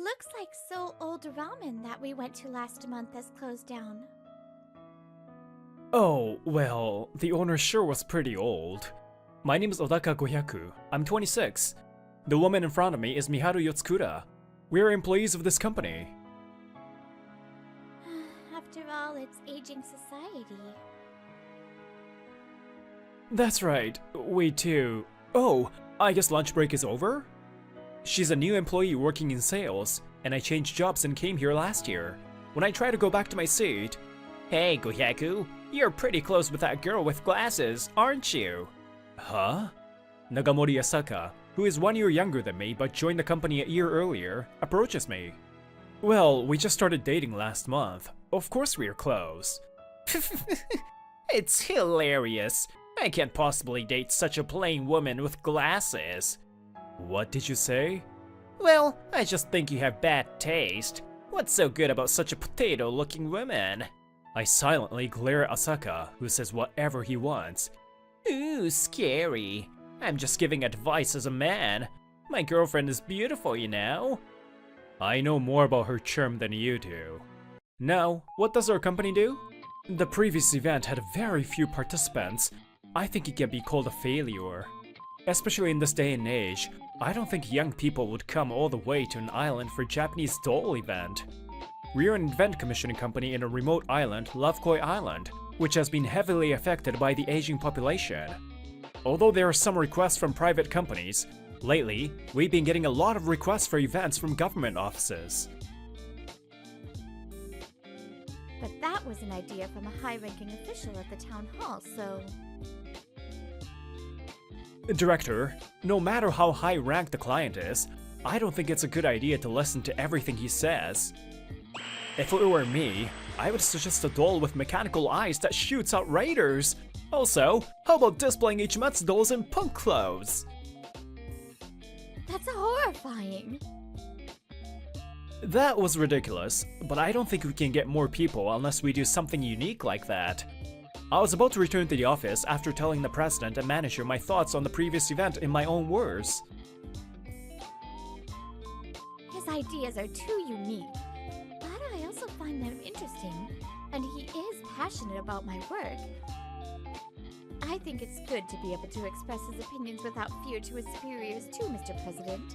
looks like So Old Ramen that we went to last month has closed down. Oh, well, the owner sure was pretty old. My name is Odaka Gohyaku. I'm 26. The woman in front of me is Miharu Yotsukura. We are employees of this company. After all, it's aging society. That's right, we too. Oh, I guess lunch break is over? She's a new employee working in sales, and I changed jobs and came here last year. When I try to go back to my seat... Hey, Gohyaku, you're pretty close with that girl with glasses, aren't you? Huh? Nagamori Asaka, who is 1 year younger than me but joined the company a year earlier, approaches me. Well, we just started dating last month. Of course we're close. It's hilarious. I can't possibly date such a plain woman with glasses. What did you say? Well, I just think you have bad taste. What's so good about such a potato-looking woman? I silently glare at Asaka, who says whatever he wants. Ooh, scary. I'm just giving advice as a man. My girlfriend is beautiful, you know. I know more about her charm than you do. Now, what does our company do? The previous event had very few participants. I think it can be called a failure. Especially in this day and age, I don't think young people would come all the way to an island for a Japanese doll event. We are an event commissioning company in a remote island, Lovekoi Island, which has been heavily affected by the aging population. Although there are some requests from private companies, lately, we've been getting a lot of requests for events from government offices. But that was an idea from a high-ranking official at the town hall, so... Director, no matter how high-ranked the client is, I don't think it's a good idea to listen to everything he says. If it were me, I would suggest a doll with mechanical eyes that shoots out raiders. Also, how about displaying Ichimatsu dolls in punk clothes? That's horrifying! That was ridiculous, but I don't think we can get more people unless we do something unique like that. I was about to return to the office after telling the president and manager my thoughts on the previous event in my own words. His ideas are too unique, but I also find them interesting, and he is passionate about my work. I think it's good to be able to express his opinions without fear to his superiors too, Mr. President.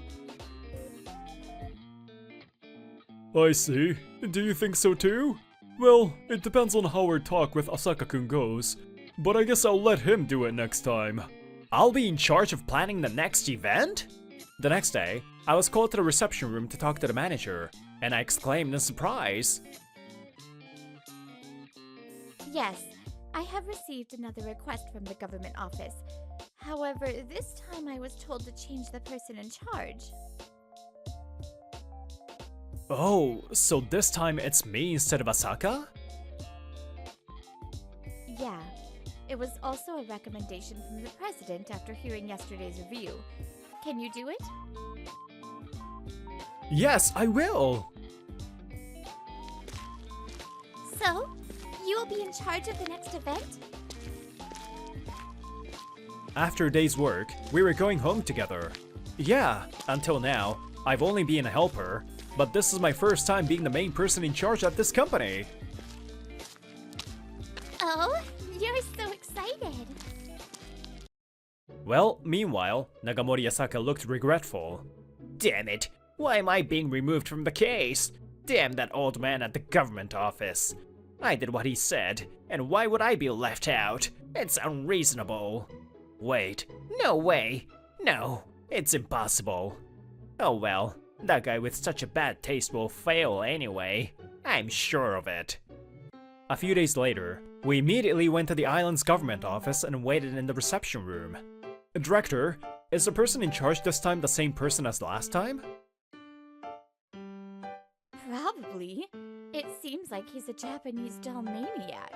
I see. Do you think so too? Well, it depends on how our talk with Asaka-kun goes, but I guess I'll let him do it next time. I'll be in charge of planning the next event? The next day, I was called to the reception room to talk to the manager, and I exclaimed in surprise. Yes, I have received another request from the government office. However, this time I was told to change the person in charge. Oh, so this time it's me instead of Asaka? Yeah. It was also a recommendation from the president after hearing yesterday's review. Can you do it? Yes, I will! So, you will be in charge of the next event? After a day's work, we were going home together. Yeah, until now, I've only been a helper, but this is my first time being the main person in charge at this company. Oh, you're so excited. Well, meanwhile, Nagamori Asaka looked regretful. Damn it, why am I being removed from the case? Damn that old man at the government office. I did what he said, and why would I be left out? It's unreasonable. Wait, no way. No, it's impossible. Oh well, that guy with such a bad taste will fail anyway. I'm sure of it. A few days later, we immediately went to the island's government office and waited in the reception room. Director, is the person in charge this time the same person as last time? Probably. It seems like he's a Japanese doll maniac.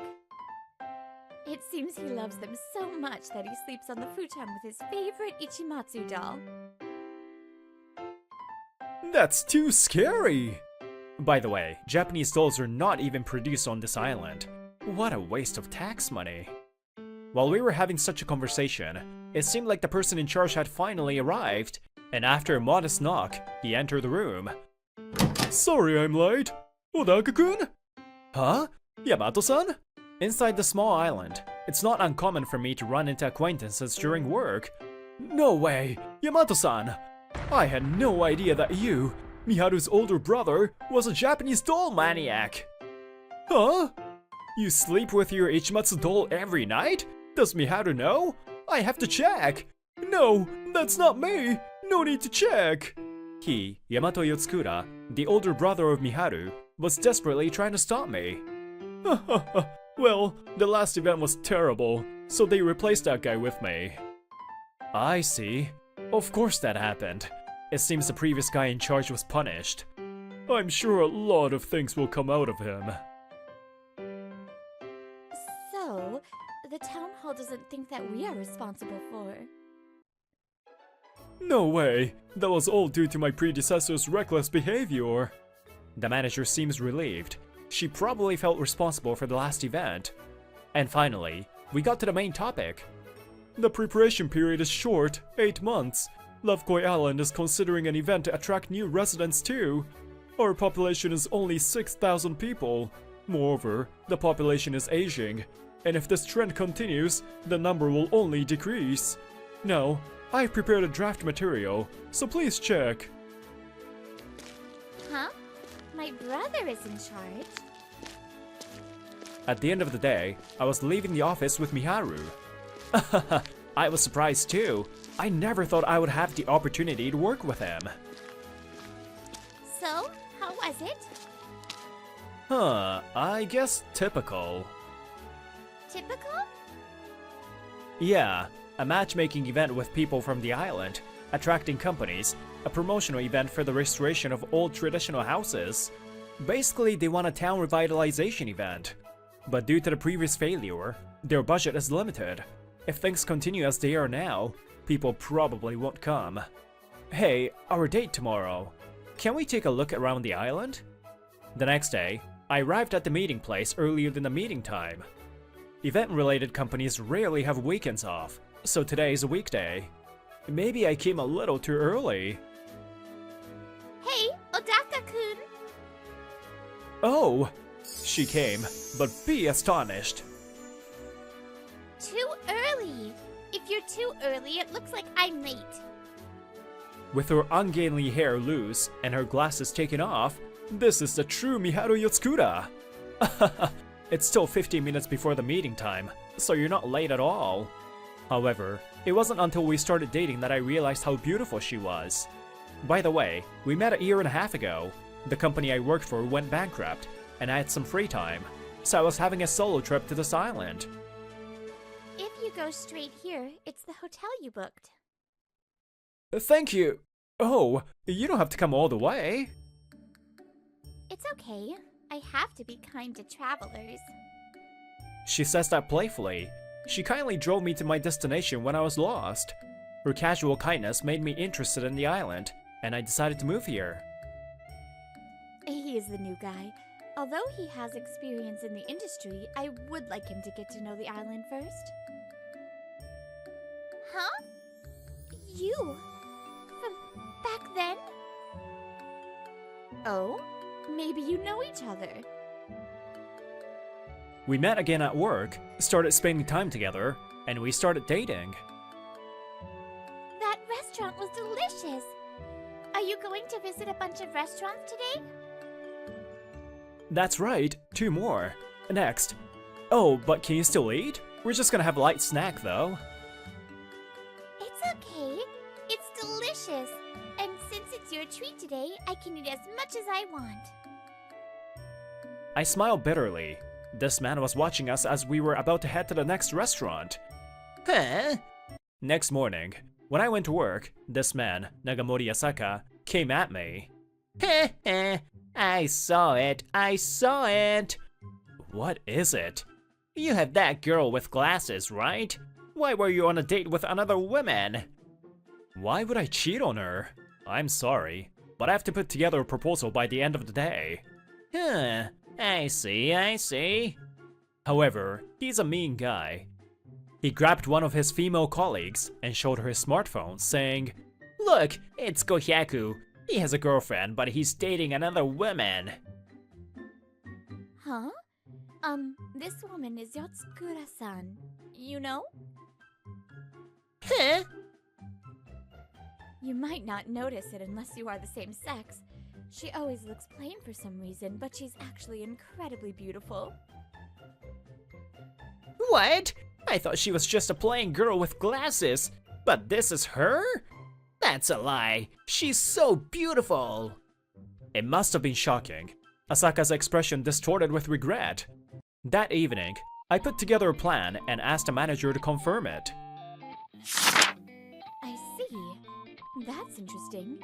It seems he loves them so much that he sleeps on the futon with his favorite Ichimatsu doll. That's too scary! By the way, Japanese dolls are not even produced on this island. What a waste of tax money. While we were having such a conversation, it seemed like the person in charge had finally arrived, and after a modest knock, he entered the room. Sorry I'm late. Odaka-kun? Huh? Yamato-san? Inside the small island, it's not uncommon for me to run into acquaintances during work. No way! Yamato-san! I had no idea that you, Miharu's older brother, was a Japanese doll maniac! Huh? You sleep with your Ichimatsu doll every night? Does Miharu know? I have to check! No, that's not me! No need to check! He, Yamato Yotsukura, the older brother of Miharu, was desperately trying to stop me. Well, the last event was terrible, so they replaced that guy with me. I see. Of course that happened. It seems the previous guy in charge was punished. I'm sure a lot of things will come out of him. So, the town hall doesn't think that we are responsible for. No way! That was all due to my predecessor's reckless behavior. The manager seems relieved. She probably felt responsible for the last event. And finally, we got to the main topic. The preparation period is short, 8 months. Lovekoi Island is considering an event to attract new residents too. Our population is only 6,000 people. Moreover, the population is aging, and if this trend continues, the number will only decrease. Now, I've prepared a draft material, so please check. Huh? My brother is in charge. At the end of the day, I was leaving the office with Miharu. I was surprised too. I never thought I would have the opportunity to work with him. So, how was it? I guess typical. Typical? Yeah, a matchmaking event with people from the island, attracting companies, a promotional event for the restoration of old traditional houses. Basically, they want a town revitalization event. But due to the previous failure, their budget is limited. If things continue as they are now, people probably won't come. Hey, our date tomorrow. Can we take a look around the island? The next day, I arrived at the meeting place earlier than the meeting time. Event-related companies rarely have weekends off, so today is a weekday. Maybe I came a little too early. Hey, Odaka-kun! Oh! She came, but be astonished. Too early! If you're too early, it looks like I'm late. With her ungainly hair loose and her glasses taken off, this is the true Miharu Yotsukura! It's still 15 minutes before the meeting time, so you're not late at all. However, it wasn't until we started dating that I realized how beautiful she was. By the way, we met a year and a half ago. The company I worked for went bankrupt, and I had some free time, so I was having a solo trip to this island. If you go straight here, it's the hotel you booked. Thank you! Oh, you don't have to come all the way. It's okay. I have to be kind to travelers. She says that playfully. She kindly drove me to my destination when I was lost. Her casual kindness made me interested in the island, and I decided to move here. He is the new guy. Although he has experience in the industry, I would like him to get to know the island first. Huh? You? From back then? Oh? Maybe you know each other. We met again at work, started spending time together, and we started dating. That restaurant was delicious! Are you going to visit a bunch of restaurants today? That's right, 2 more. Next. Oh, but can you still eat? We're just gonna have a light snack though. It's okay. It's delicious. And since it's your treat today, I can eat as much as I want. I smiled bitterly. This man was watching us as we were about to head to the next restaurant. Huh? Next morning, when I went to work, this man, Nagamori Asaka, came at me. Heh heh, I saw it. What is it? You have that girl with glasses, right? Why were you on a date with another woman? Why would I cheat on her? I'm sorry, but I have to put together a proposal by the end of the day. Huh, I see. However, he's a mean guy. He grabbed one of his female colleagues and showed her his smartphone, saying, "Look, it's Gohyaku. He has a girlfriend, but he's dating another woman. Huh? This woman is Yotsukura-san. You know? Huh? You might not notice it unless you are the same sex. She always looks plain for some reason, but she's actually incredibly beautiful. What? I thought she was just a plain girl with glasses, but this is her? That's a lie. She's so beautiful. It must have been shocking. Asaka's expression distorted with regret. That evening, I put together a plan and asked the manager to confirm it. I see. That's interesting.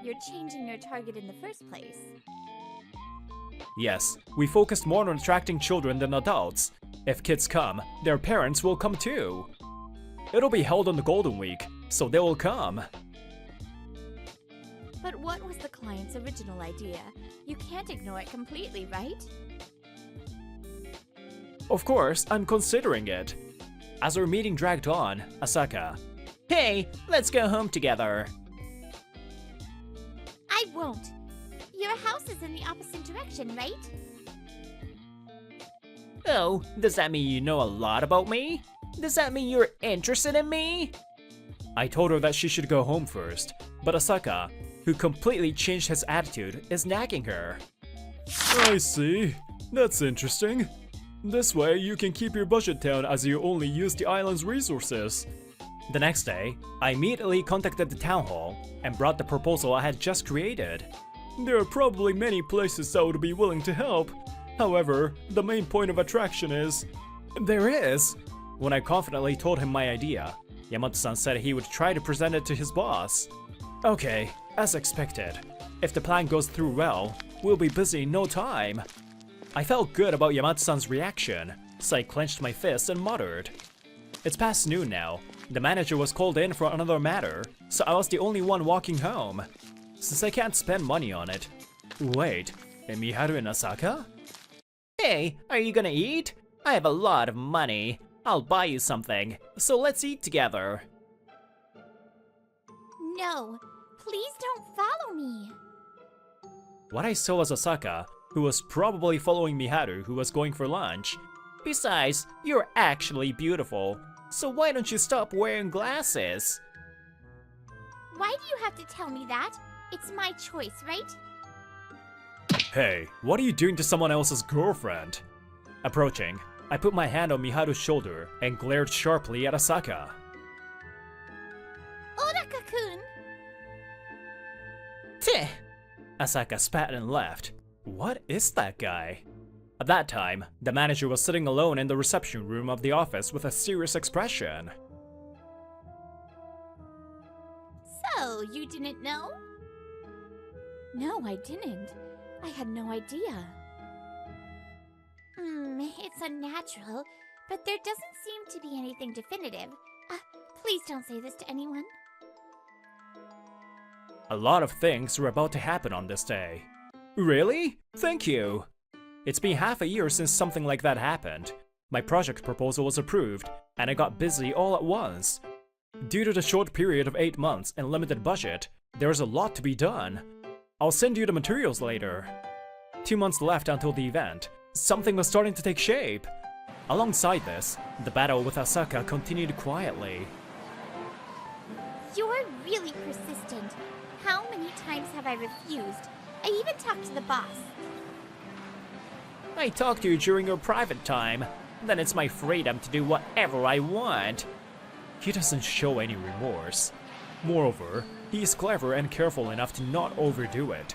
You're changing your target in the first place. Yes, we focused more on attracting children than adults. If kids come, their parents will come too. It'll be held on the Golden Week, so they will come. But what was the client's original idea? You can't ignore it completely, right? Of course, I'm considering it. As our meeting dragged on, Asaka, "Hey, let's go home together." I won't. Your house is in the opposite direction, right? Oh, does that mean you know a lot about me? Does that mean you're interested in me? I told her that she should go home first, but Asaka, who completely changed his attitude, is nagging her. I see. That's interesting. This way you can keep your budget down as you only use the island's resources. The next day, I immediately contacted the town hall and brought the proposal I had just created. There are probably many places that would be willing to help. However, the main point of attraction is... There is! When I confidently told him my idea, Yamato-san said he would try to present it to his boss. Okay, as expected. If the plan goes through well, we'll be busy in no time. I felt good about Yamato-san's reaction, so I clenched my fist and muttered. It's past noon now. The manager was called in for another matter, so I was the only one walking home. Since I can't spend money on it. Wait, Miharu and Asaka? Hey, are you gonna eat? I have a lot of money. I'll buy you something, so let's eat together. No, please don't follow me. What I saw was Asaka, who was probably following Miharu, who was going for lunch. Besides, you're actually beautiful, so why don't you stop wearing glasses? Why do you have to tell me that? It's my choice, right? Hey, what are you doing to someone else's girlfriend? Approaching, I put my hand on Miharu's shoulder and glared sharply at Asaka. Odaka-kun! Teh! Asaka spat and left. What is that guy? At that time, the manager was sitting alone in the reception room of the office with a serious expression. So, you didn't know? No, I didn't. I had no idea. It's unnatural, but there doesn't seem to be anything definitive. Please don't say this to anyone. A lot of things were about to happen on this day. Really? Thank you! It's been half a year since something like that happened. My project proposal was approved, and I got busy all at once. Due to the short period of 8 months and limited budget, there's a lot to be done. I'll send you the materials later. 2 months left until the event. Something was starting to take shape. Alongside this, the battle with Asaka continued quietly. You're really persistent. How many times have I refused? I even talked to the boss. I talk to you during your private time, then it's my freedom to do whatever I want. He doesn't show any remorse. Moreover, he is clever and careful enough to not overdo it.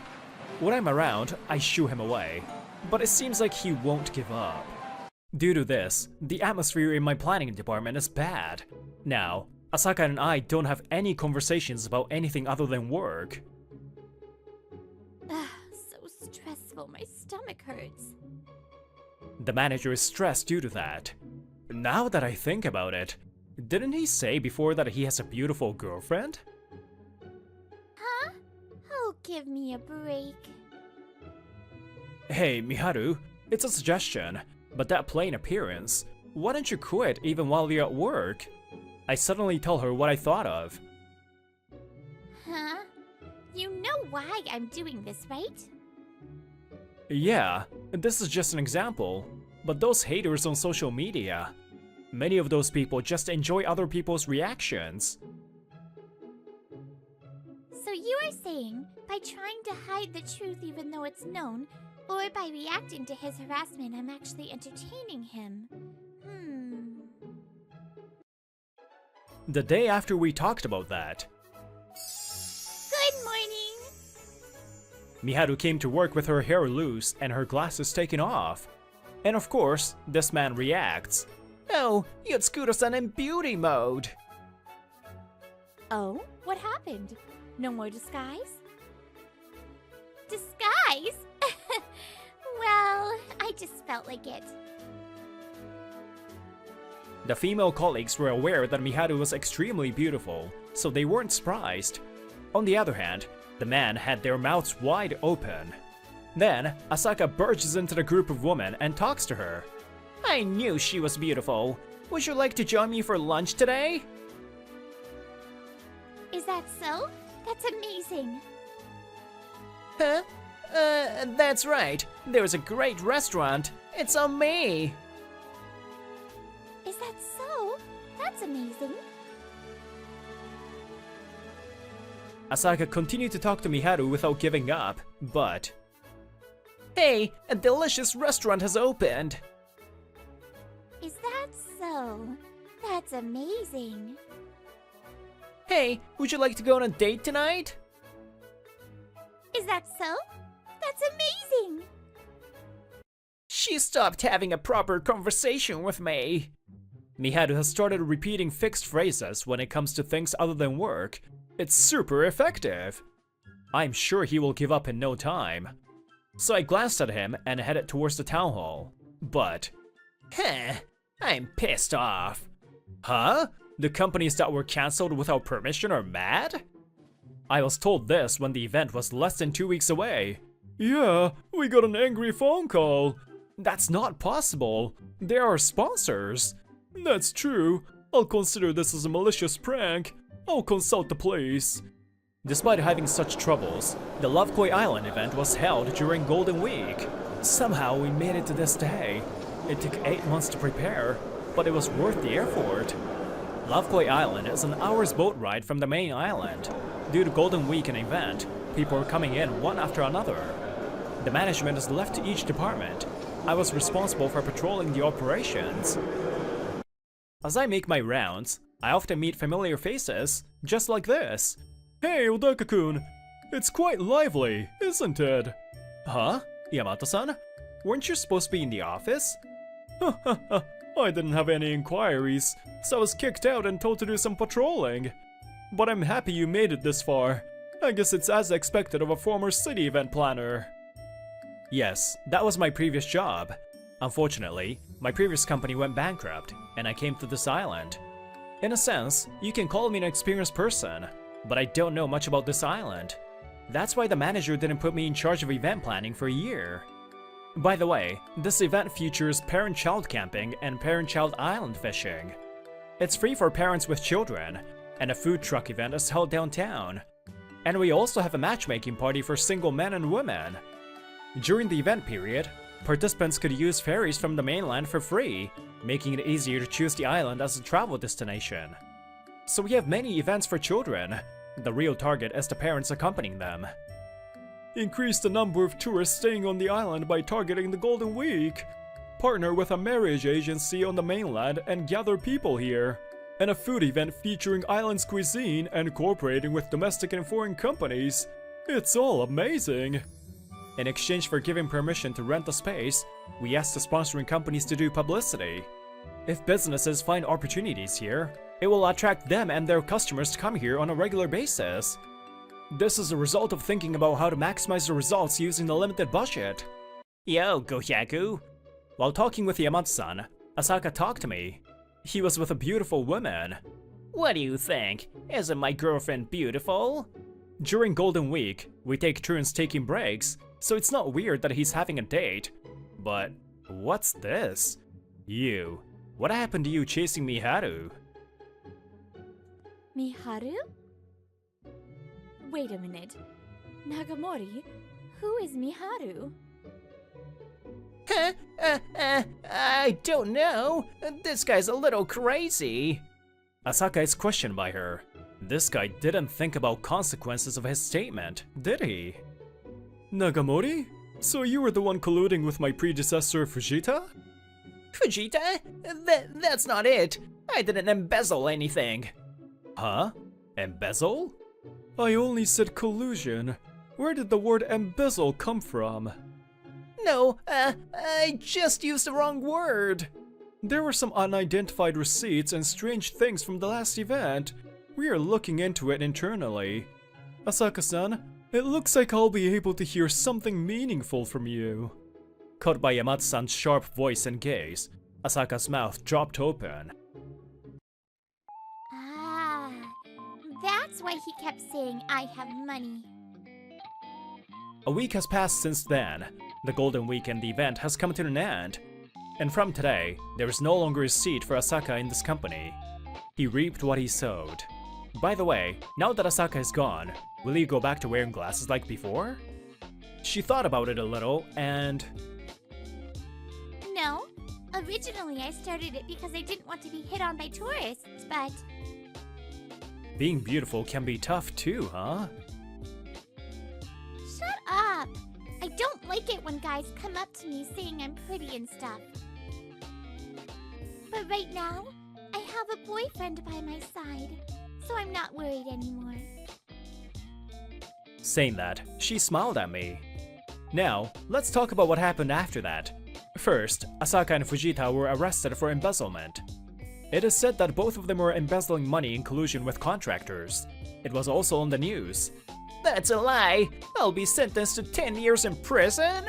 When I'm around, I shoo him away, but it seems like he won't give up. Due to this, the atmosphere in my planning department is bad. Now, Asaka and I don't have any conversations about anything other than work. So stressful, my stomach hurts. The manager is stressed due to that. Now that I think about it, didn't he say before that he has a beautiful girlfriend? Huh? Oh, give me a break. Hey, Miharu, it's a suggestion, but that plain appearance, why don't you quit even while you're at work? I suddenly tell her what I thought of. Huh? You know why I'm doing this, right? Yeah, this is just an example. But those haters on social media, many of those people just enjoy other people's reactions. So you are saying, by trying to hide the truth even though it's known, or by reacting to his harassment, I'm actually entertaining him? The day after we talked about that, Good morning! Miharu came to work with her hair loose and her glasses taken off. And of course, this man reacts. Oh, Yotsukudo-san in beauty mode! Oh, what happened? No more disguise? Disguise? Well, I just felt like it. The female colleagues were aware that Miharu was extremely beautiful, so they weren't surprised. On the other hand, the men had their mouths wide open. Then, Asaka barges into the group of women and talks to her. I knew she was beautiful. Would you like to join me for lunch today? Is that so? That's amazing. Huh? That's right. There's a great restaurant. It's on me. Is that so? That's amazing. Asaka continued to talk to Miharu without giving up, but... Hey, a delicious restaurant has opened! Is that so? That's amazing. Hey, would you like to go on a date tonight? Is that so? That's amazing! She stopped having a proper conversation with me. Miharu has started repeating fixed phrases when it comes to things other than work. It's super effective. I'm sure he will give up in no time. So I glanced at him and headed towards the town hall. But, I'm pissed off. Huh? The companies that were cancelled without permission are mad? I was told this when the event was less than 2 weeks away. Yeah, we got an angry phone call. That's not possible. They are sponsors. That's true. I'll consider this as a malicious prank. I'll consult the police. Despite having such troubles, the Lovekoi Island event was held during Golden Week. Somehow we made it to this day. It took 8 months to prepare, but it was worth the effort. Lovekoi Island is an hour's boat ride from the main island. Due to Golden Week and event, people are coming in one after another. The management is left to each department. I was responsible for patrolling the operations. As I make my rounds, I often meet familiar faces, just like this. Hey, Odaka-kun! It's quite lively, isn't it? Huh? Yamato-san? Weren't you supposed to be in the office? I didn't have any inquiries, so I was kicked out and told to do some patrolling. But I'm happy you made it this far. I guess it's as expected of a former city event planner. Yes, that was my previous job. Unfortunately, my previous company went bankrupt, and I came to this island. In a sense, you can call me an experienced person, but I don't know much about this island. That's why the manager didn't put me in charge of event planning for a year. By the way, this event features parent-child camping and parent-child island fishing. It's free for parents with children, and a food truck event is held downtown. And we also have a matchmaking party for single men and women. During the event period, participants could use ferries from the mainland for free, making it easier to choose the island as a travel destination. So we have many events for children. The real target is the parents accompanying them. Increase the number of tourists staying on the island by targeting the Golden Week. Partner with a marriage agency on the mainland and gather people here. And a food event featuring island's cuisine and cooperating with domestic and foreign companies. It's all amazing. In exchange for giving permission to rent the space, we asked the sponsoring companies to do publicity. If businesses find opportunities here, it will attract them and their customers to come here on a regular basis. This is a result of thinking about how to maximize the results using the limited budget. Yo, Gohyaku! While talking with Yamato-san, Asaka talked to me. He was with a beautiful woman. What do you think? Isn't my girlfriend beautiful? During Golden Week, we take turns taking breaks, so it's not weird that he's having a date. But what's this? You. What happened to you chasing Miharu? Miharu? Wait a minute. Nagamori, who is Miharu? I don't know. This guy's a little crazy. Asaka is questioned by her. This guy didn't think about consequences of his statement, did he? Nagamori? So you were the one colluding with my predecessor, Fujita? Fujita? That's not it. I didn't embezzle anything. Huh? Embezzle? I only said collusion. Where did the word embezzle come from? No, I just used the wrong word. There were some unidentified receipts and strange things from the last event. We are looking into it internally. Asaka-san, it looks like I'll be able to hear something meaningful from you. Caught by Yamata-san's sharp voice and gaze, Asaka's mouth dropped open. Ah, that's why he kept saying I have money. A week has passed since then. The Golden Week and the event has come to an end. And from today, there is no longer a seat for Asaka in this company. He reaped what he sowed. By the way, now that Asaka is gone, will you go back to wearing glasses like before? She thought about it a little and... No. Originally I started it because I didn't want to be hit on by tourists, but... Being beautiful can be tough too, huh? Shut up! I don't like it when guys come up to me saying I'm pretty and stuff. But right now, I have a boyfriend by my side, so I'm not worried anymore. Saying that, she smiled at me. Now, let's talk about what happened after that. First, Asaka and Fujita were arrested for embezzlement. It is said that both of them were embezzling money in collusion with contractors. It was also on the news. That's a lie! I'll be sentenced to 10 years in prison!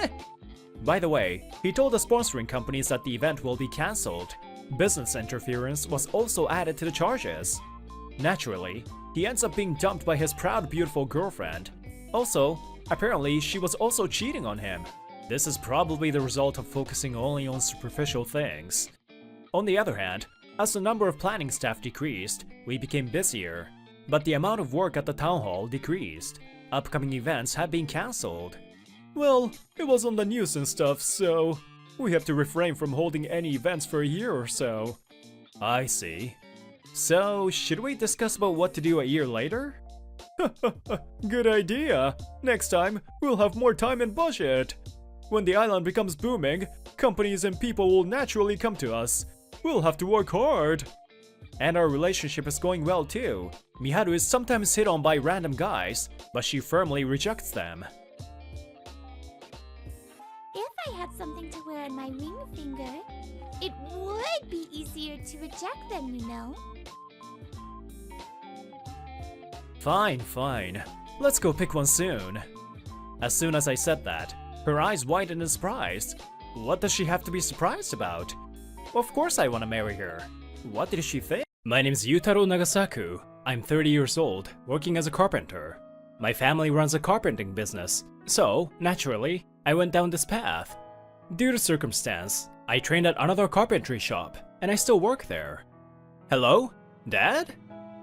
By the way, he told the sponsoring companies that the event will be cancelled. Business interference was also added to the charges. Naturally, he ends up being dumped by his proud, beautiful girlfriend. Also, apparently she was also cheating on him. This is probably the result of focusing only on superficial things. On the other hand, as the number of planning staff decreased, we became busier. But the amount of work at the town hall decreased. Upcoming events have been cancelled. Well, it was on the news and stuff, so we have to refrain from holding any events for a year or so. I see. So, should we discuss about what to do a year later? Good idea! Next time, we'll have more time and budget! When the island becomes booming, companies and people will naturally come to us. We'll have to work hard! And our relationship is going well too. Miharu is sometimes hit on by random guys, but she firmly rejects them. If I had something to wear on my ring finger, it would be easier to reject them, you know? Fine. Let's go pick one soon. As soon as I said that, her eyes widened in surprise. What does she have to be surprised about? Of course I want to marry her. What did she think? My name's Yutaro Nagasaku. I'm 30 years old, working as a carpenter. My family runs a carpenting business, so, naturally, I went down this path. Due to circumstance, I trained at another carpentry shop, and I still work there. Hello? Dad?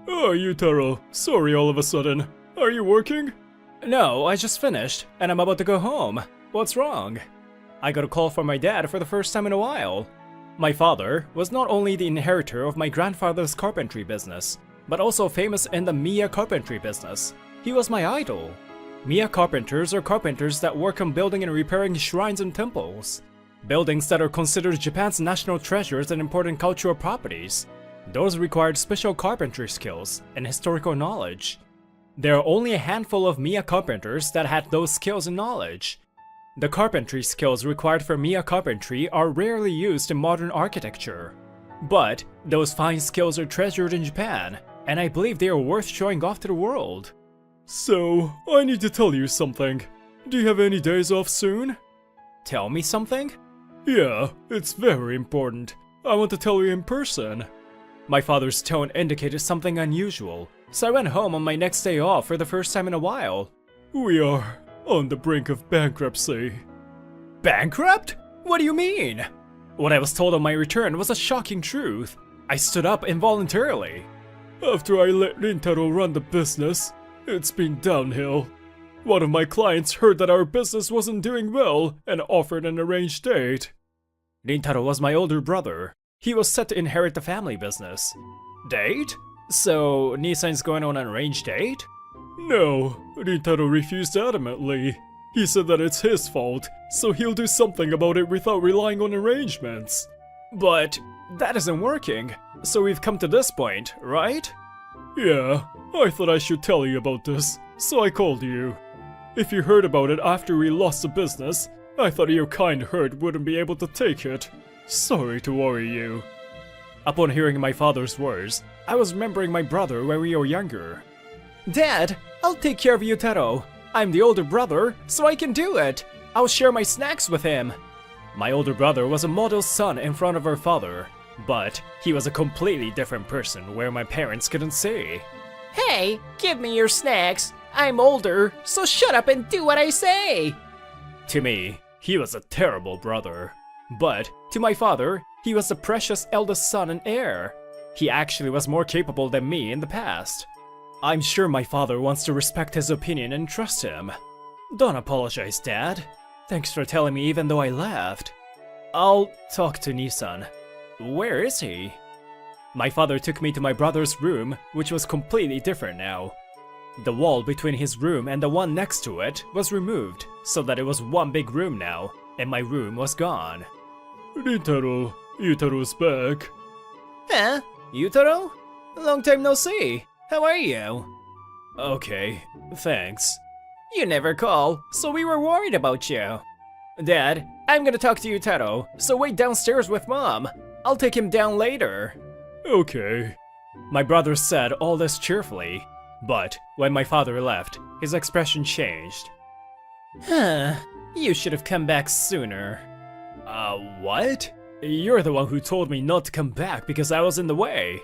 Oh, Yutaro, sorry all of a sudden. Are you working? No, I just finished, and I'm about to go home. What's wrong? I got a call from my dad for the first time in a while. My father was not only the inheritor of my grandfather's carpentry business, but also famous in the Miya carpentry business. He was my idol. Miya carpenters are carpenters that work on building and repairing shrines and temples. Buildings that are considered Japan's national treasures and important cultural properties. Those required special carpentry skills and historical knowledge. There are only a handful of Miya carpenters that had those skills and knowledge. The carpentry skills required for Miya carpentry are rarely used in modern architecture. But those fine skills are treasured in Japan, and I believe they are worth showing off to the world. So, I need to tell you something. Do you have any days off soon? Tell me something? Yeah, it's very important. I want to tell you in person. My father's tone indicated something unusual, so I went home on my next day off for the first time in a while. We are on the brink of bankruptcy. Bankrupt? What do you mean? What I was told on my return was a shocking truth. I stood up involuntarily. After I let Rintaro run the business, it's been downhill. One of my clients heard that our business wasn't doing well and offered an arranged date. Rintaro was my older brother. He was set to inherit the family business. Date? So, Nisan's going on an arranged date? No, Rintaro refused adamantly. He said that it's his fault, so he'll do something about it without relying on arrangements. But that isn't working, so we've come to this point, right? Yeah, I thought I should tell you about this, so I called you. If you heard about it after we lost the business, I thought your kind heart wouldn't be able to take it. Sorry to worry you. Upon hearing my father's words, I was remembering my brother when we were younger. Dad, I'll take care of Yutaro. I'm the older brother, so I can do it. I'll share my snacks with him. My older brother was a model son in front of our father, but he was a completely different person where my parents couldn't see. Hey, give me your snacks. I'm older, so shut up and do what I say. To me, he was a terrible brother. But to my father, he was the precious eldest son and heir. He actually was more capable than me in the past. I'm sure my father wants to respect his opinion and trust him. Don't apologize, Dad. Thanks for telling me even though I left. I'll talk to Nisan. Where is he? My father took me to my brother's room, which was completely different now. The wall between his room and the one next to it was removed, so that it was one big room now, and my room was gone. Rintaro, Yutaro's back. Huh? Yutaro? Long time no see. How are you? Okay, thanks. You never call, so we were worried about you. Dad, I'm gonna talk to Yutaro, so wait downstairs with Mom. I'll take him down later. Okay. My brother said all this cheerfully, but when my father left, his expression changed. Huh, you should have come back sooner. What? You're the one who told me not to come back because I was in the way.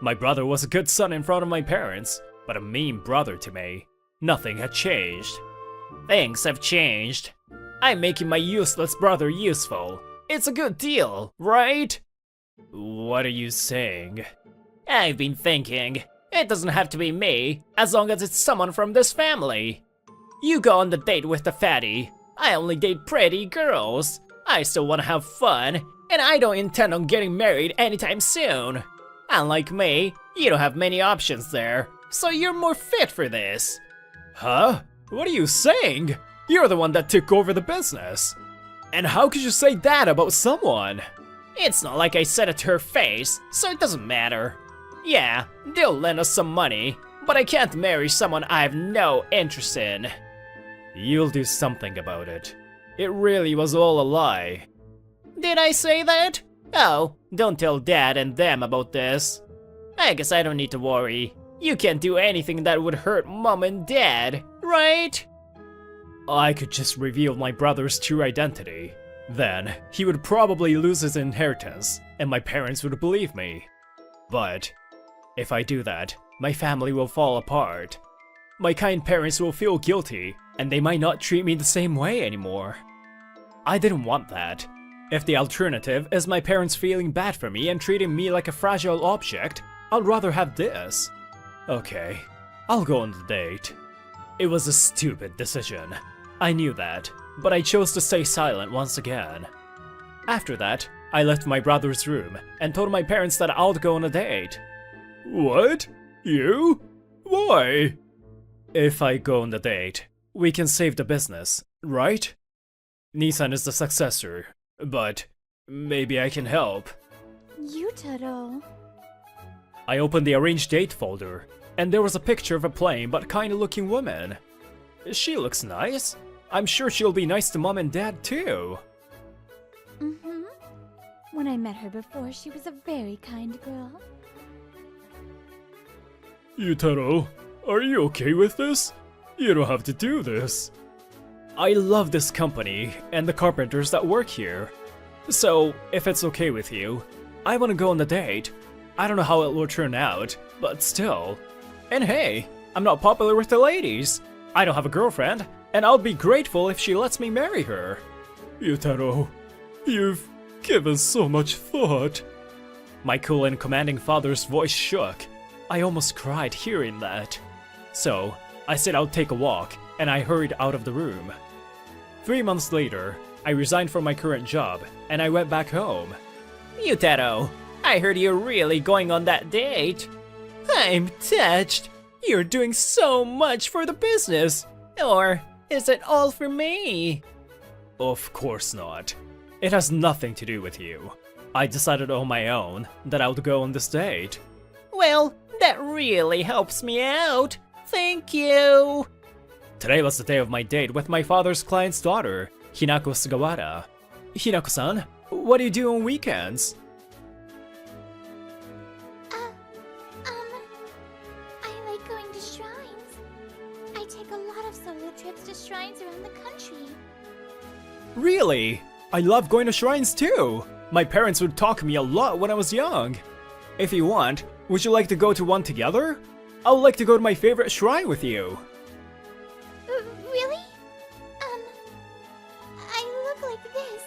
My brother was a good son in front of my parents, but a mean brother to me. Nothing had changed. Things have changed. I'm making my useless brother useful. It's a good deal, right? What are you saying? I've been thinking. It doesn't have to be me, as long as it's someone from this family. You go on the date with the fatty. I only date pretty girls. I still want to have fun, and I don't intend on getting married anytime soon. Unlike me, you don't have many options there, so you're more fit for this. Huh? What are you saying? You're the one that took over the business. And how could you say that about someone? It's not like I said it to her face, so it doesn't matter. Yeah, they'll lend us some money, but I can't marry someone I have no interest in. You'll do something about it. It really was all a lie. Did I say that? Oh, don't tell Dad and them about this. I guess I don't need to worry. You can't do anything that would hurt Mom and Dad, right? I could just reveal my brother's true identity. Then, he would probably lose his inheritance, and my parents would believe me. But, if I do that, my family will fall apart. My kind parents will feel guilty, and they might not treat me the same way anymore. I didn't want that. If the alternative is my parents feeling bad for me and treating me like a fragile object, I'd rather have this. Okay, I'll go on the date. It was a stupid decision. I knew that, but I chose to stay silent once again. After that, I left my brother's room and told my parents that I'll go on a date. What? You? Why? If I go on the date, we can save the business, right? Nisan is the successor, but maybe I can help. Yutaro. I opened the arranged date folder, and there was a picture of a plain but kind of looking woman. She looks nice. I'm sure she'll be nice to Mom and Dad too. Mm-hmm. When I met her before, she was a very kind girl. Yutaro, are you okay with this? You don't have to do this. I love this company and the carpenters that work here. So, if it's okay with you, I want to go on the date. I don't know how it will turn out, but still. And hey, I'm not popular with the ladies. I don't have a girlfriend, and I'll be grateful if she lets me marry her. Yutaro, you've given so much thought. My cool and commanding father's voice shook. I almost cried hearing that. So, I said I'll take a walk, and I hurried out of the room. 3 months later, I resigned from my current job, and I went back home. Yutaro, I heard you're really going on that date. I'm touched. You're doing so much for the business. Or is it all for me? Of course not. It has nothing to do with you. I decided on my own that I would go on this date. Well, that really helps me out. Thank you. Today was the day of my date with my father's client's daughter, Hinako Sugawara. Hinako-san, what do you do on weekends? I like going to shrines. I take a lot of solo trips to shrines around the country. Really? I love going to shrines too! My parents would talk to me a lot when I was young. If you want, would you like to go to one together? I would like to go to my favorite shrine with you. Really? I look like this.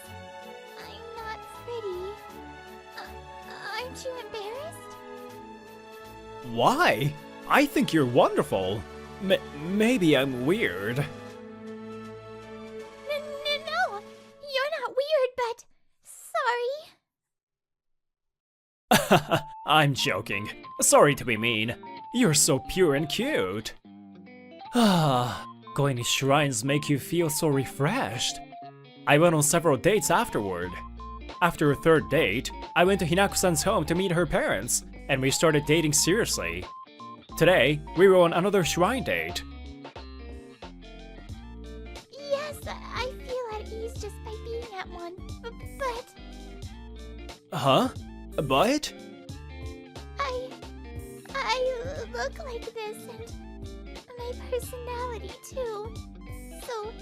I'm not pretty. Aren't you embarrassed? Why? I think you're wonderful. Maybe I'm weird. No, you're not weird, but sorry. I'm joking. Sorry to be mean. You're so pure and cute. Ah, going to shrines make you feel so refreshed. I went on several dates afterward. After a third date, I went to Hinako-san's home to meet her parents, and we started dating seriously. Today, we were on another shrine date. Yes, I feel at ease just by being at one, but Huh? But? I look like this and my personality too. So,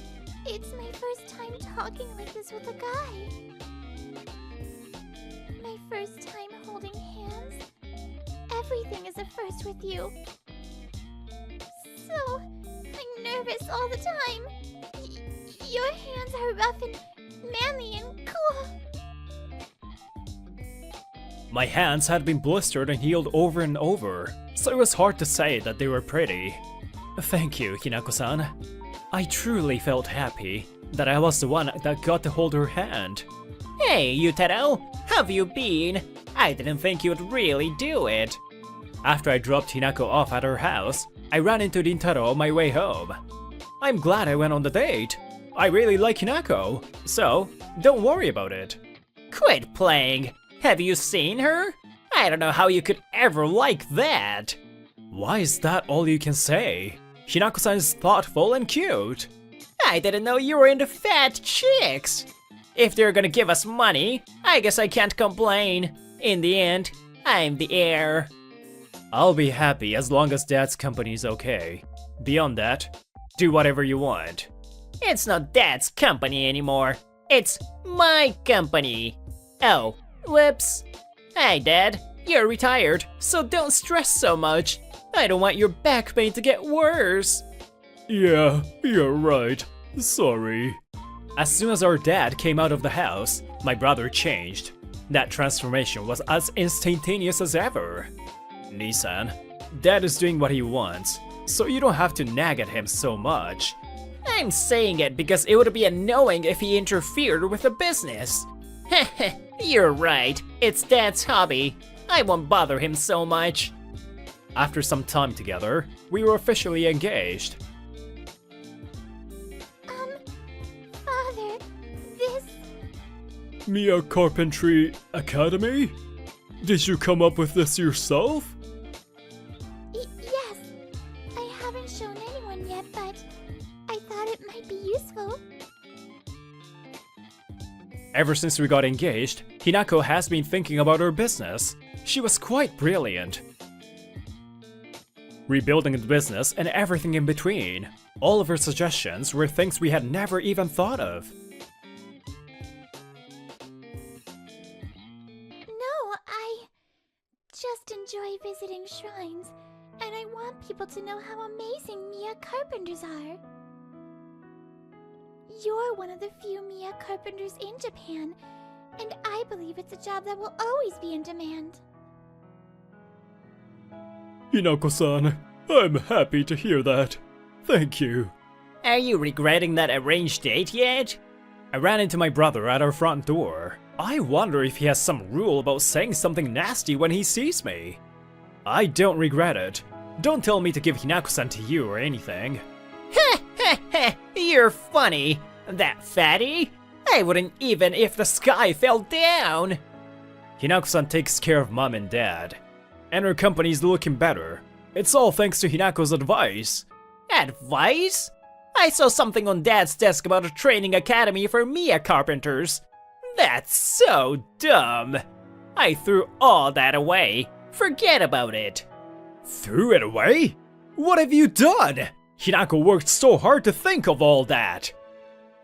it's my first time talking like this with a guy. My first time holding hands. Everything is a first with you. So, I'm nervous all the time. Your hands are rough and manly and cool. My hands had been blistered and healed over and over, so it was hard to say that they were pretty. Thank you, Hinako-san. I truly felt happy that I was the one that got to hold her hand. Hey, Yutaro, have you been? I didn't think you'd really do it. After I dropped Hinako off at her house, I ran into Rintaro on my way home. I'm glad I went on the date. I really like Hinako, so don't worry about it. Quit playing. Have you seen her? I don't know how you could ever like that. Why is that all you can say? Hinako-san is thoughtful and cute. I didn't know you were into fat chicks. If they're gonna give us money, I guess I can't complain. In the end, I'm the heir. I'll be happy as long as Dad's company is okay. Beyond that, do whatever you want. It's not Dad's company anymore. It's my company. Oh, whoops. Hi, Dad. You're retired, so don't stress so much. I don't want your back pain to get worse. Yeah, you're right. Sorry. As soon as our dad came out of the house, my brother changed. That transformation was as instantaneous as ever. Nissan, Dad is doing what he wants, so you don't have to nag at him so much. I'm saying it because it would be annoying if he interfered with the business. You're right, it's Dad's hobby. I won't bother him so much. After some time together, we were officially engaged. Father, this... Mia Carpentry Academy? Did you come up with this yourself? Yes. I haven't shown anyone yet, but I thought it might be useful. Ever since we got engaged, Hinako has been thinking about her business. She was quite brilliant. Rebuilding the business and everything in between. All of her suggestions were things we had never even thought of. No, I just enjoy visiting shrines, and I want people to know how amazing Mia carpenters are. You're one of the few Mia carpenters in Japan, and I believe it's a job that will always be in demand. Hinako-san, I'm happy to hear that. Thank you. Are you regretting that arranged date yet? I ran into my brother at our front door. I wonder if he has some rule about saying something nasty when he sees me. I don't regret it. Don't tell me to give Hinako-san to you or anything. You're funny. That fatty? I wouldn't even if the sky fell down. Hinako-san takes care of mom and dad. And her company's looking better. It's all thanks to Hinako's advice. Advice? I saw something on Dad's desk about a training academy for Mia carpenters. That's so dumb. I threw all that away. Forget about it. Threw it away? What have you done? Hinako worked so hard to think of all that.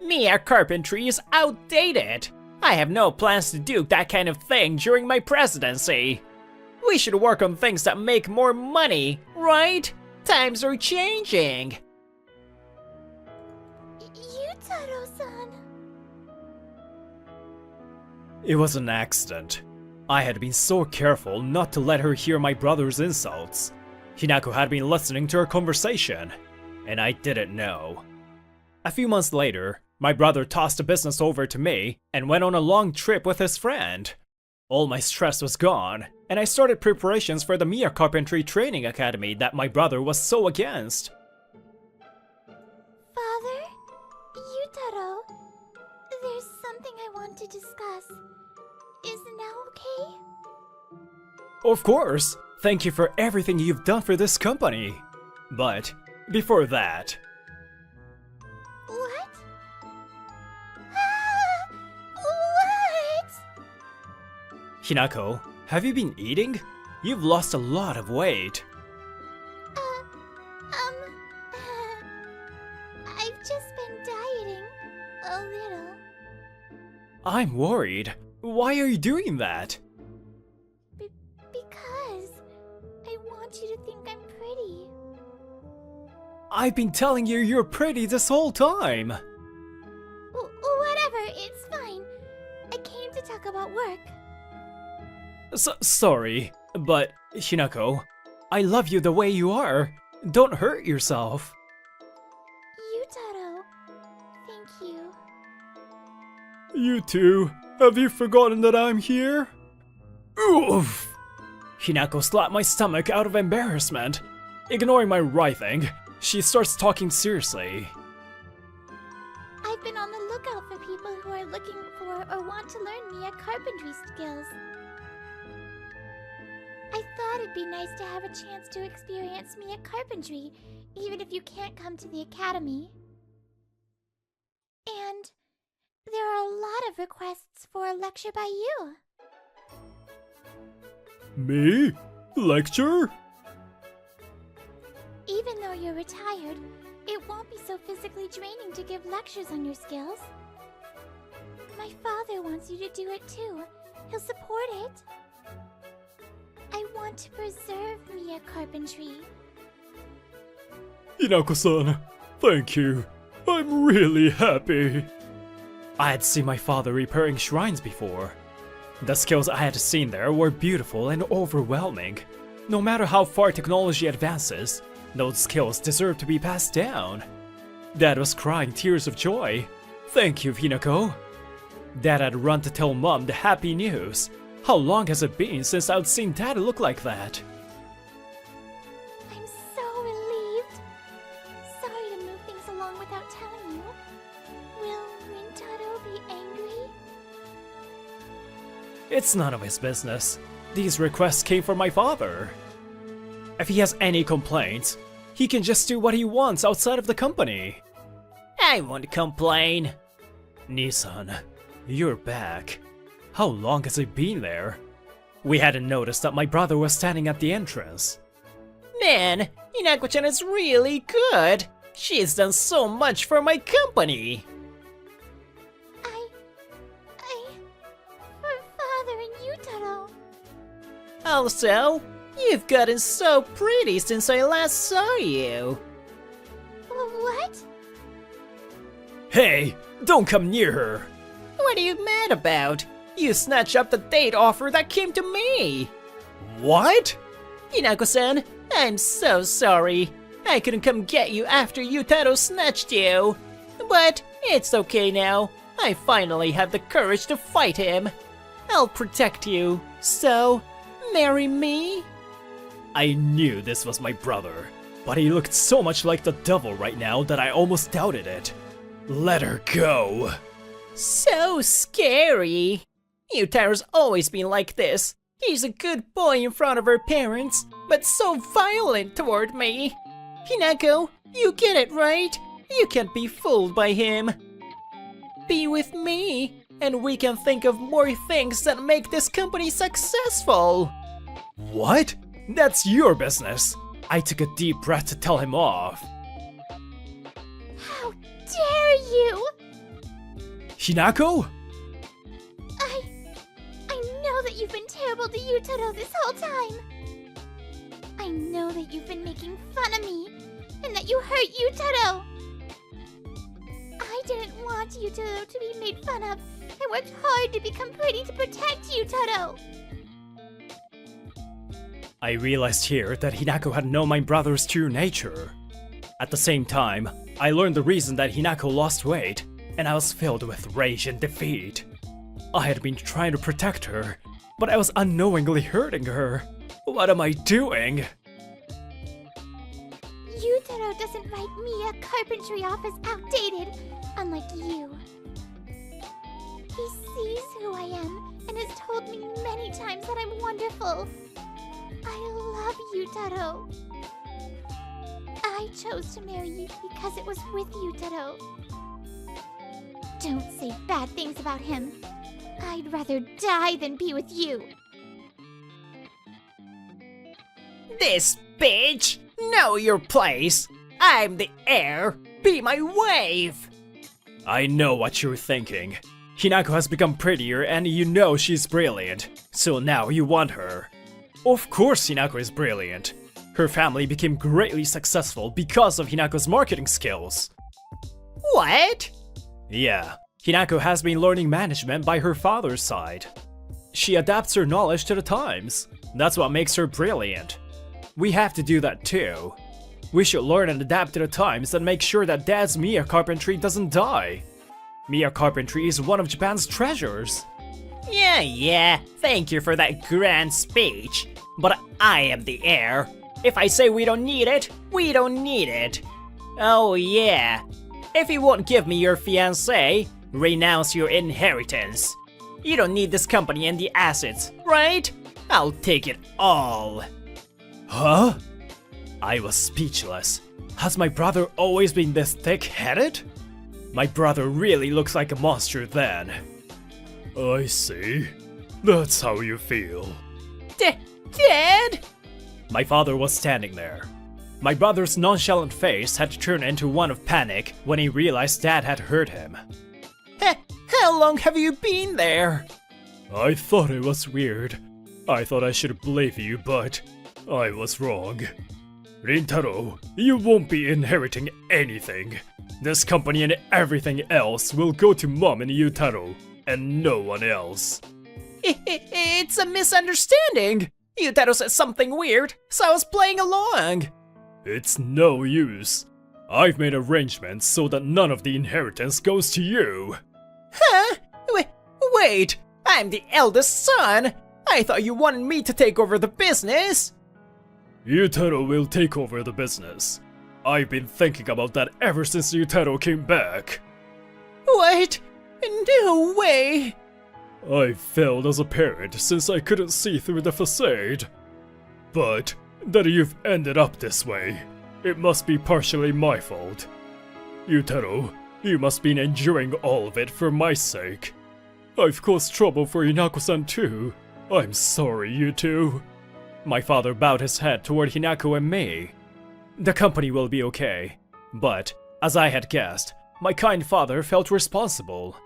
Mia carpentry is outdated. I have no plans to do that kind of thing during my presidency. We should work on things that make more money, right? Times are changing. Yutaro-san. It was an accident. I had been so careful not to let her hear my brother's insults. Hinako had been listening to our conversation, and I didn't know. A few months later, my brother tossed the business over to me and went on a long trip with his friend. All my stress was gone, and I started preparations for the Mia Carpentry Training Academy that my brother was so against. Father? Yutaro? There's something I want to discuss. Is now okay? Of course! Thank you for everything you've done for this company. But, before that... What? Ah! What? Hinako, have you been eating? You've lost a lot of weight. I've just been dieting a little. I'm worried. Why are you doing that? Because I want you to think I'm pretty. I've been telling you you're pretty this whole time. Whatever, it's fine. I came to talk about work. Sorry, but Hinako, I love you the way you are. Don't hurt yourself. Yutaro, thank you. You two, have you forgotten that I'm here? Oof! Hinako slapped my stomach out of embarrassment. Ignoring my writhing, she starts talking seriously. I've been on the lookout for people who are looking for or want to learn Mia carpentry skills. I thought it'd be nice to have a chance to experience Mia carpentry, even if you can't come to the academy. And there are a lot of requests for a lecture by you. Me? Lecture? Even though you're retired, it won't be so physically draining to give lectures on your skills. My father wants you to do it too. He'll support it. I want to preserve Mia carpentry. Hinako-san, thank you. I'm really happy. I had seen my father repairing shrines before. The skills I had seen there were beautiful and overwhelming. No matter how far technology advances, those skills deserve to be passed down. Dad was crying tears of joy. Thank you, Hinako. Dad had run to tell Mom the happy news. How long has it been since I'd seen Dad look like that? I'm so relieved. Sorry to move things along without telling you. Will Rintaro be angry? It's none of his business. These requests came from my father. If he has any complaints, he can just do what he wants outside of the company. I won't complain. Nissan, you're back. How long has it been there? We hadn't noticed that my brother was standing at the entrance. Man, Hinako-chan is really good. She's done so much for my company. For Father and Yutaro. Also, you've gotten so pretty since I last saw you. What? Hey, don't come near her! What are you mad about? You snatched up the date offer that came to me. What? Hinako-san, I'm so sorry. I couldn't come get you after Yutaro snatched you. But it's okay now. I finally have the courage to fight him. I'll protect you. So, marry me? I knew this was my brother, but he looked so much like the devil right now that I almost doubted it. Let her go. So scary. Yutaro's always been like this. He's a good boy in front of her parents, but so violent toward me. Hinako, you get it, right? You can't be fooled by him. Be with me, and we can think of more things that make this company successful. What? That's your business. I took a deep breath to tell him off. How dare you! Hinako? I know that you've been terrible to Yutaro this whole time. I know that you've been making fun of me, and that you hurt Yutaro. I didn't want Yutaro to be made fun of. I worked hard to become pretty to protect Yutaro. I realized here that Hinako had known my brother's true nature. At the same time, I learned the reason that Hinako lost weight, and I was filled with rage and defeat. I had been trying to protect her, but I was unknowingly hurting her. What am I doing? Yutaro doesn't write me a carpentry off as outdated, unlike you. He sees who I am and has told me many times that I'm wonderful. I love Yutaro. I chose to marry you because it was with Yutaro. Don't say bad things about him. I'd rather die than be with you. This bitch! Know your place! I'm the heir! Be my wife! I know what you're thinking. Hinako has become prettier and you know she's brilliant, so now you want her. Of course Hinako is brilliant. Her family became greatly successful because of Hinako's marketing skills. What? Yeah, Hinako has been learning management by her father's side. She adapts her knowledge to the times. That's what makes her brilliant. We have to do that too. We should learn and adapt to the times and make sure that Dad's Miya carpentry doesn't die. Miya carpentry is one of Japan's treasures. Yeah, thank you for that grand speech. But I am the heir. If I say we don't need it, we don't need it. Oh yeah. If you won't give me your fiancé, renounce your inheritance. You don't need this company and the assets, right? I'll take it all. Huh? I was speechless. Has my brother always been this thick-headed? My brother really looks like a monster then. I see. That's how you feel. Dad? My father was standing there. My brother's nonchalant face had turned into one of panic when he realized Dad had hurt him. How long have you been there? I thought it was weird. I thought I should believe you, but I was wrong. Rintaro, you won't be inheriting anything. This company and everything else will go to Mom and Yutaro, and no one else. It's a misunderstanding. Yutaro said something weird, so I was playing along. It's no use. I've made arrangements so that none of the inheritance goes to you. Huh? Wait, I'm the eldest son. I thought you wanted me to take over the business. Yutaro will take over the business. I've been thinking about that ever since Yutaro came back. What? No way. I failed as a parent since I couldn't see through the facade. But that you've ended up this way, it must be partially my fault. Yutaro, you must be enduring all of it for my sake. I've caused trouble for Hinako-san too. I'm sorry, you two. My father bowed his head toward Hinako and me. The company will be okay, but, as I had guessed, my kind father felt responsible.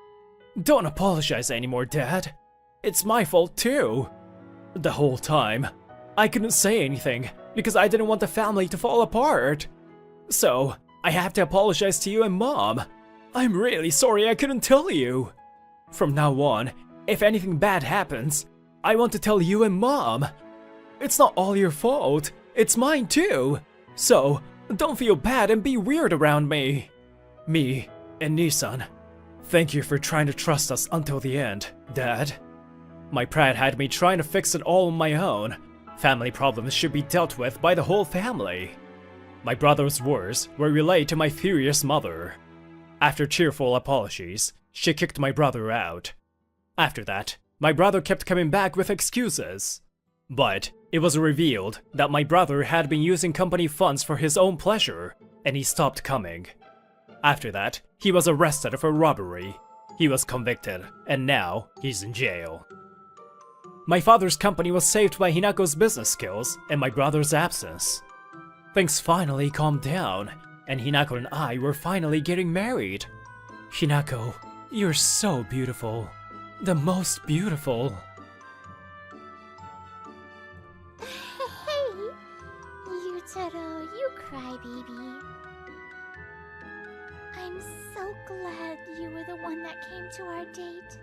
Don't apologize anymore, Dad. It's my fault too. The whole time, I couldn't say anything because I didn't want the family to fall apart. So, I have to apologize to you and Mom. I'm really sorry I couldn't tell you. From now on, if anything bad happens, I want to tell you and Mom. It's not all your fault, it's mine too. So, Don't feel bad and be weird around me. Me and Nissan. Thank you for trying to trust us until the end, Dad. My pride had me trying to fix it all on my own. Family problems should be dealt with by the whole family. My brother's words were relayed to my furious mother. After cheerful apologies, she kicked my brother out. After that, my brother kept coming back with excuses. But it was revealed that my brother had been using company funds for his own pleasure, and he stopped coming. After that, he was arrested for robbery. He was convicted, and now he's in jail. My father's company was saved by Hinako's business skills and my brother's absence. Things finally calmed down, and Hinako and I were finally getting married. Hinako, you're so beautiful. The most beautiful. Hey, Yutaro, you crybaby. I'm so glad you were the one that came to our date.